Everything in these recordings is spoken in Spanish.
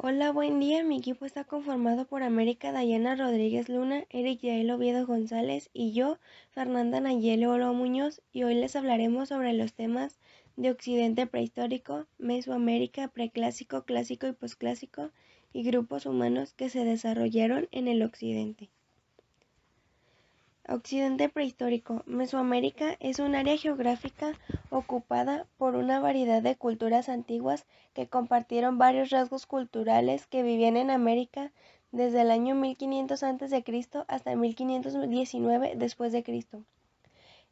Hola, buen día. Mi equipo está conformado por América Dayana Rodríguez Luna, Eric Yael Oviedo González y yo, Fernanda Nayeli Olo Muñoz, y hoy les hablaremos sobre los temas de Occidente prehistórico, Mesoamérica preclásico, clásico y posclásico, y grupos humanos que se desarrollaron en el Occidente. Occidente prehistórico. Mesoamérica es un área geográfica ocupada por una variedad de culturas antiguas que compartieron varios rasgos culturales que vivían en América desde el año 1500 a.C. hasta 1519 después de Cristo.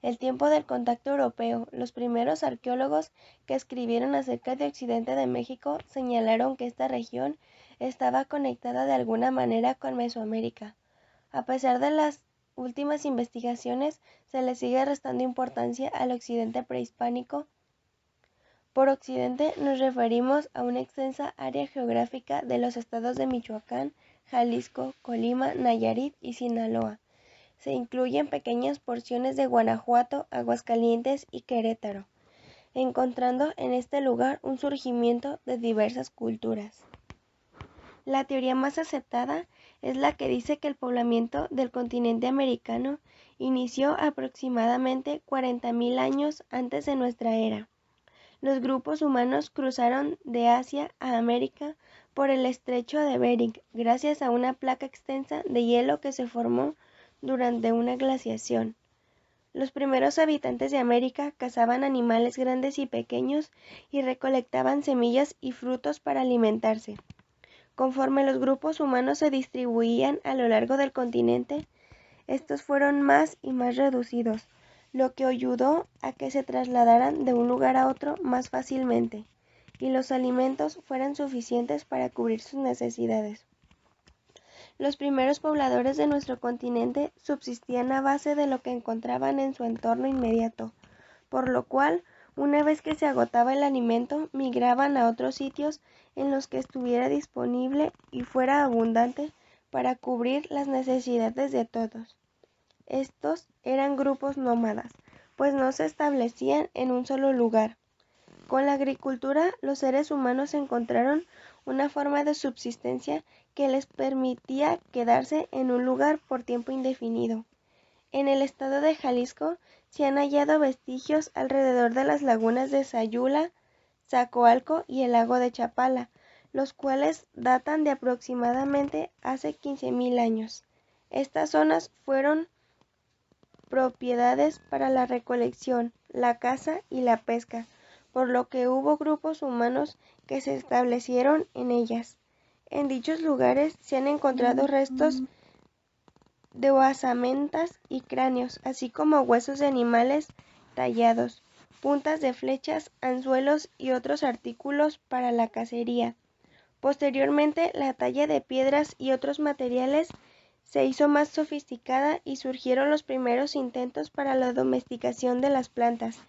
El tiempo del contacto europeo. Los primeros arqueólogos que escribieron acerca de Occidente de México señalaron que esta región estaba conectada de alguna manera con Mesoamérica. A pesar de las últimas investigaciones, se le sigue restando importancia al occidente prehispánico. Por occidente nos referimos a una extensa área geográfica de los estados de Michoacán, Jalisco, Colima, Nayarit y Sinaloa. Se incluyen pequeñas porciones de Guanajuato, Aguascalientes y Querétaro, encontrando en este lugar un surgimiento de diversas culturas. La teoría más aceptada es la que dice que el poblamiento del continente americano inició aproximadamente 40.000 años antes de nuestra era. Los grupos humanos cruzaron de Asia a América por el estrecho de Bering gracias a una placa extensa de hielo que se formó durante una glaciación. Los primeros habitantes de América cazaban animales grandes y pequeños y recolectaban semillas y frutos para alimentarse. Conforme los grupos humanos se distribuían a lo largo del continente, estos fueron más y más reducidos, lo que ayudó a que se trasladaran de un lugar a otro más fácilmente, y los alimentos fueran suficientes para cubrir sus necesidades. Los primeros pobladores de nuestro continente subsistían a base de lo que encontraban en su entorno inmediato, por lo cual, una vez que se agotaba el alimento, migraban a otros sitios en los que estuviera disponible y fuera abundante para cubrir las necesidades de todos. Estos eran grupos nómadas, pues no se establecían en un solo lugar. Con la agricultura, los seres humanos encontraron una forma de subsistencia que les permitía quedarse en un lugar por tiempo indefinido. En el estado de Jalisco se han hallado vestigios alrededor de las lagunas de Sayula, Zacoalco y el lago de Chapala, los cuales datan de aproximadamente hace 15.000 años. Estas zonas fueron propiedades para la recolección, la caza y la pesca, por lo que hubo grupos humanos que se establecieron en ellas. En dichos lugares se han encontrado restos de osamentas y cráneos, así como huesos de animales tallados, puntas de flechas, anzuelos y otros artículos para la cacería. Posteriormente, la talla de piedras y otros materiales se hizo más sofisticada y surgieron los primeros intentos para la domesticación de las plantas,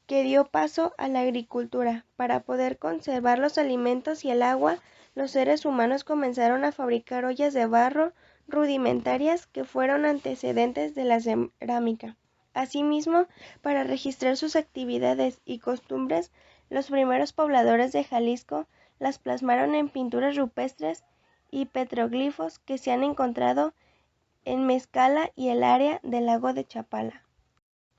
que dio paso a la agricultura. Para poder conservar los alimentos y el agua, los seres humanos comenzaron a fabricar ollas de barro rudimentarias que fueron antecedentes de la cerámica. Asimismo, para registrar sus actividades y costumbres, los primeros pobladores de Jalisco las plasmaron en pinturas rupestres y petroglifos que se han encontrado en Mezcala y el área del lago de Chapala.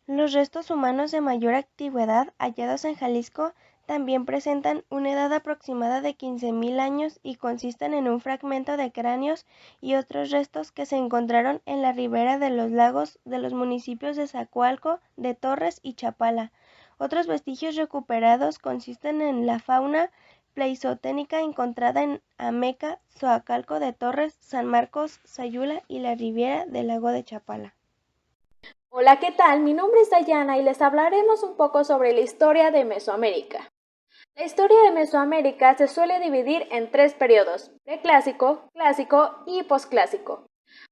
Los restos humanos de mayor antigüedad hallados en Jalisco también presentan una edad aproximada de 15.000 años y consisten en un fragmento de cráneos y otros restos que se encontraron en la ribera de los lagos de los municipios de Zacoalco, de Torres y Chapala. Otros vestigios recuperados consisten en la fauna pleistoceránica encontrada en Ameca, Zoacalco de Torres, San Marcos, Sayula y la ribera del lago de Chapala. Hola, ¿qué tal? Mi nombre es Dayana y les hablaremos un poco sobre la historia de Mesoamérica. La historia de Mesoamérica se suele dividir en tres periodos: preclásico, clásico y posclásico.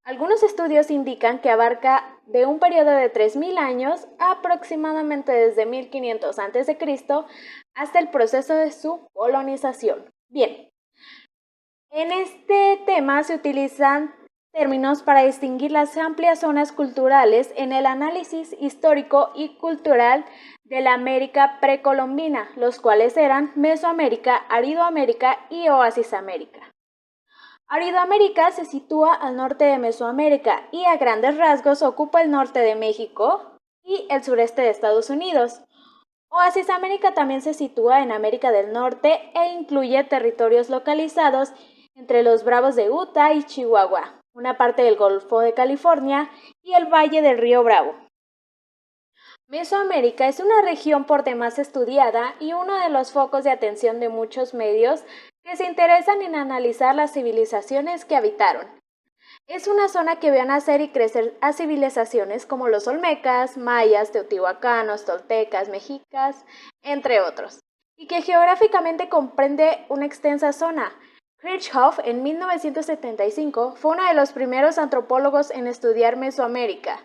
Algunos estudios indican que abarca de un periodo de 3.000 años, aproximadamente desde 1500 a.C., hasta el proceso de su colonización. Bien, en este tema se utilizan términos para distinguir las amplias zonas culturales en el análisis histórico y cultural de la América precolombina, los cuales eran Mesoamérica, Aridoamérica y Oasisamérica. Aridoamérica se sitúa al norte de Mesoamérica y a grandes rasgos ocupa el norte de México y el sureste de Estados Unidos. Oasisamérica también se sitúa en América del Norte e incluye territorios localizados entre los Bravos de Utah y Chihuahua, una parte del Golfo de California y el Valle del Río Bravo. Mesoamérica es una región por demás estudiada y uno de los focos de atención de muchos medios que se interesan en analizar las civilizaciones que habitaron. Es una zona que vio nacer y crecer a civilizaciones como los olmecas, mayas, teotihuacanos, toltecas, mexicas, entre otros, y que geográficamente comprende una extensa zona. Kirchhoff, en 1975, fue uno de los primeros antropólogos en estudiar Mesoamérica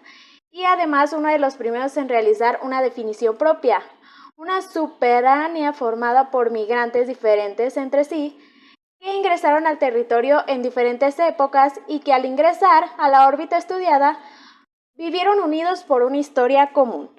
y además uno de los primeros en realizar una definición propia, una subterránea formada por migrantes diferentes entre sí que ingresaron al territorio en diferentes épocas y que al ingresar a la órbita estudiada vivieron unidos por una historia común.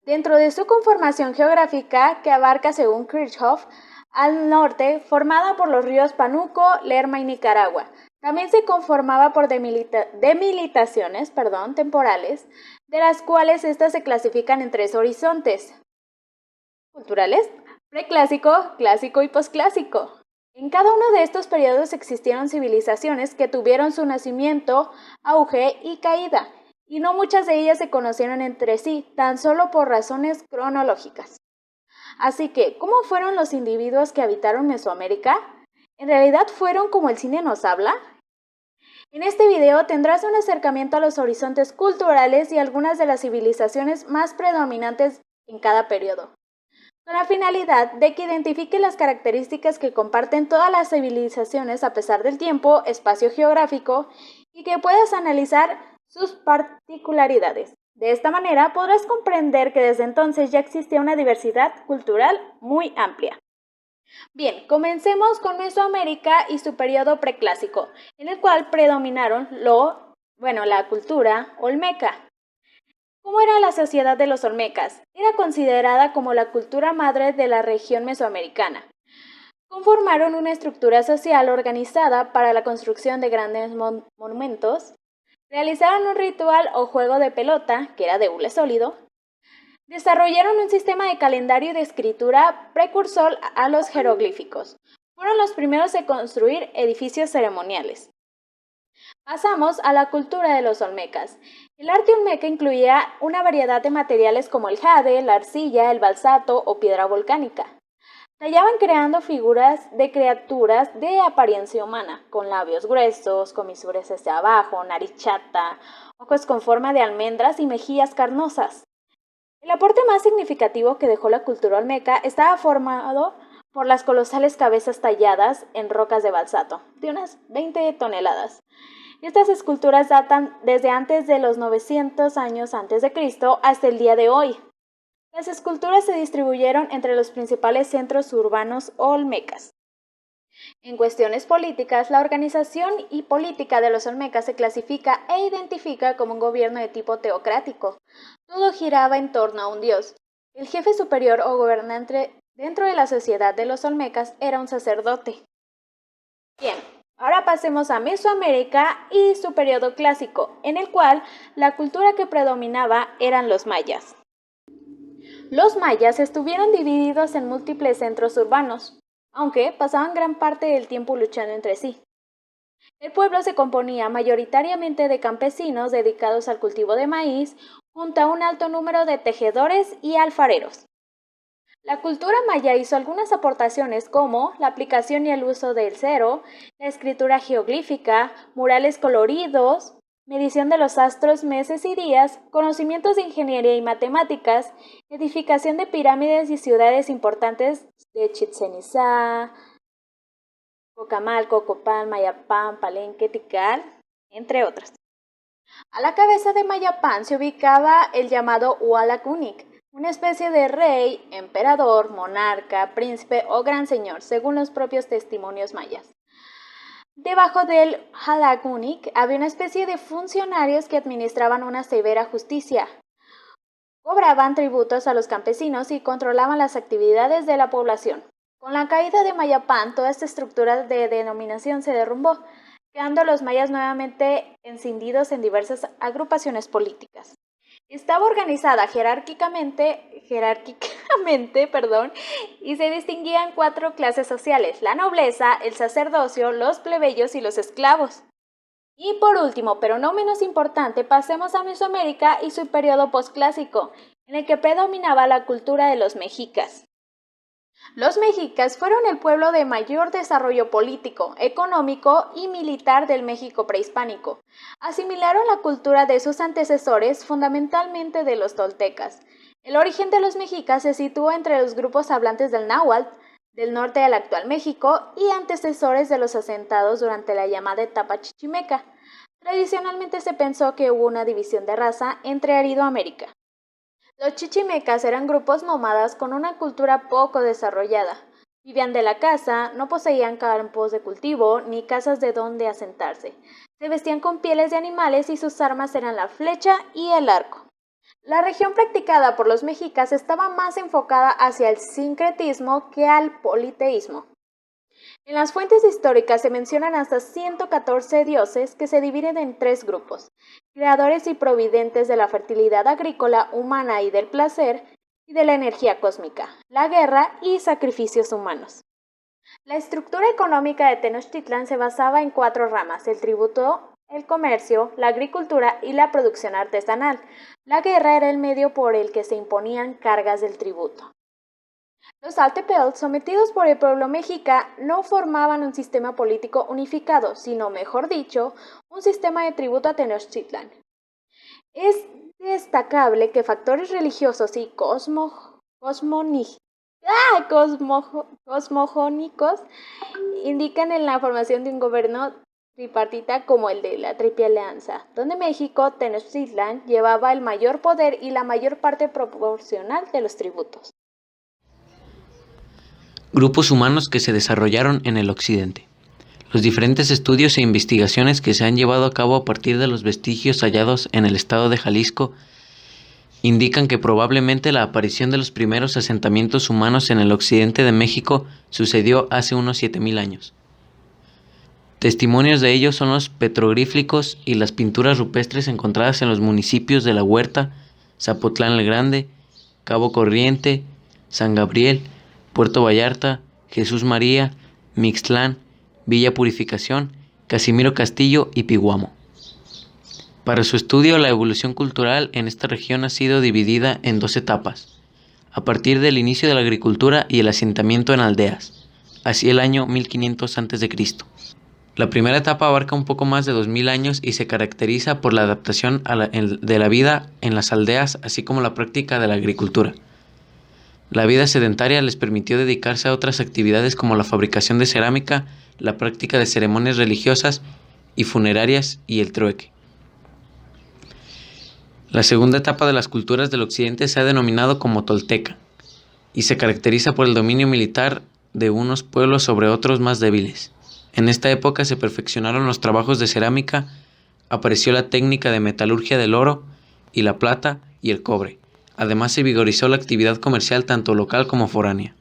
Dentro de su conformación geográfica, que abarca, según Kirchhoff, al norte, formada por los ríos Panuco, Lerma y Nicaragua, también se conformaba por demilitaciones temporales, de las cuales estas se clasifican en tres horizontes culturales: preclásico, clásico y posclásico. En cada uno de estos periodos existieron civilizaciones que tuvieron su nacimiento, auge y caída, y no muchas de ellas se conocieron entre sí, tan solo por razones cronológicas. Así que, ¿cómo fueron los individuos que habitaron Mesoamérica? ¿En realidad fueron como el cine nos habla? En este video tendrás un acercamiento a los horizontes culturales y algunas de las civilizaciones más predominantes en cada periodo, con la finalidad de que identifique las características que comparten todas las civilizaciones a pesar del tiempo, espacio geográfico y que puedas analizar sus particularidades. De esta manera podrás comprender que desde entonces ya existía una diversidad cultural muy amplia. Bien, comencemos con Mesoamérica y su periodo preclásico, en el cual predominaron la cultura olmeca. ¿Cómo era la sociedad de los olmecas? Era considerada como la cultura madre de la región mesoamericana. Conformaron una estructura social organizada para la construcción de grandes monumentos, realizaron un ritual o juego de pelota, que era de hule sólido, desarrollaron un sistema de calendario y de escritura precursor a los jeroglíficos. Fueron los primeros en construir edificios ceremoniales. Pasamos a la cultura de los olmecas. El arte olmeca incluía una variedad de materiales como el jade, la arcilla, el balsato o piedra volcánica. Tallaban creando figuras de criaturas de apariencia humana, con labios gruesos, comisuras hacia abajo, nariz chata, ojos con forma de almendras y mejillas carnosas. El aporte más significativo que dejó la cultura olmeca estaba formado por las colosales cabezas talladas en rocas de balsato, de unas 20 toneladas. Estas esculturas datan desde antes de los 900 años antes de Cristo hasta el día de hoy. Las esculturas se distribuyeron entre los principales centros urbanos olmecas. En cuestiones políticas, la organización y política de los olmecas se clasifica e identifica como un gobierno de tipo teocrático. Todo giraba en torno a un dios. El jefe superior o gobernante dentro de la sociedad de los olmecas era un sacerdote. Bien, ahora pasemos a Mesoamérica y su periodo clásico, en el cual la cultura que predominaba eran los mayas. Los mayas estuvieron divididos en múltiples centros urbanos, aunque pasaban gran parte del tiempo luchando entre sí. El pueblo se componía mayoritariamente de campesinos dedicados al cultivo de maíz, junto a un alto número de tejedores y alfareros. La cultura maya hizo algunas aportaciones como la aplicación y el uso del cero, la escritura geoglífica, murales coloridos, medición de los astros, meses y días, conocimientos de ingeniería y matemáticas, edificación de pirámides y ciudades importantes de Chichén Itzá, Cocamalco, Copán, Mayapán, Palenque, Tikal, entre otras. A la cabeza de Mayapán se ubicaba el llamado Ualacunic, una especie de rey, emperador, monarca, príncipe o gran señor, según los propios testimonios mayas. Debajo del Halagunic había una especie de funcionarios que administraban una severa justicia. cobraban tributos a los campesinos y controlaban las actividades de la población. Con la caída de Mayapán, toda esta estructura de denominación se derrumbó, quedando los mayas nuevamente escindidos en diversas agrupaciones políticas. Estaba organizada jerárquicamente, y se distinguían 4 clases sociales: la nobleza, el sacerdocio, los plebeyos y los esclavos. Y por último, pero no menos importante, pasemos a Mesoamérica y su periodo posclásico, en el que predominaba la cultura de los mexicas. Los mexicas fueron el pueblo de mayor desarrollo político, económico y militar del México prehispánico. Asimilaron la cultura de sus antecesores, fundamentalmente de los toltecas. El origen de los mexicas se sitúa entre los grupos hablantes del náhuatl, del norte del actual México, y antecesores de los asentados durante la llamada etapa chichimeca. Tradicionalmente se pensó que hubo una división de raza entre Aridoamérica. Los chichimecas eran grupos nómadas con una cultura poco desarrollada. Vivían de la caza, no poseían campos de cultivo ni casas de donde asentarse. Se vestían con pieles de animales y sus armas eran la flecha y el arco. La religión practicada por los mexicas estaba más enfocada hacia el sincretismo que al politeísmo. En las fuentes históricas se mencionan hasta 114 dioses que se dividen en 3 grupos: creadores y providentes de la fertilidad agrícola, humana y del placer, y de la energía cósmica, la guerra y sacrificios humanos. La estructura económica de Tenochtitlan se basaba en 4 ramas: el tributo, el comercio, la agricultura y la producción artesanal. La guerra era el medio por el que se imponían cargas del tributo. Los Altepetl, sometidos por el pueblo mexica, no formaban un sistema político unificado, sino, mejor dicho, un sistema de tributo a Tenochtitlan. Es destacable que factores religiosos y cosmogónicos indican en la formación de un gobierno tripartita como el de la Triple Alianza, donde México, Tenochtitlan, llevaba el mayor poder y la mayor parte proporcional de los tributos. Grupos humanos que se desarrollaron en el occidente. Los diferentes estudios e investigaciones que se han llevado a cabo a partir de los vestigios hallados en el estado de Jalisco indican que probablemente la aparición de los primeros asentamientos humanos en el occidente de México sucedió hace unos 7,000 años. Testimonios de ello son los petroglíficos y las pinturas rupestres encontradas en los municipios de La Huerta, Zapotlán el Grande, Cabo Corriente, San Gabriel, Puerto Vallarta, Jesús María, Mixtlán, Villa Purificación, Casimiro Castillo y Piguamo. Para su estudio, la evolución cultural en esta región ha sido dividida en 2 etapas, a partir del inicio de la agricultura y el asentamiento en aldeas, hacia el año 1500 a.C. La primera etapa abarca un poco más de 2000 años y se caracteriza por la adaptación de la vida en las aldeas, así como la práctica de la agricultura. La vida sedentaria les permitió dedicarse a otras actividades como la fabricación de cerámica, la práctica de ceremonias religiosas y funerarias y el trueque. La segunda etapa de las culturas del occidente se ha denominado como tolteca y se caracteriza por el dominio militar de unos pueblos sobre otros más débiles. En esta época se perfeccionaron los trabajos de cerámica, apareció la técnica de metalurgia del oro y la plata y el cobre. Además se vigorizó la actividad comercial tanto local como foránea.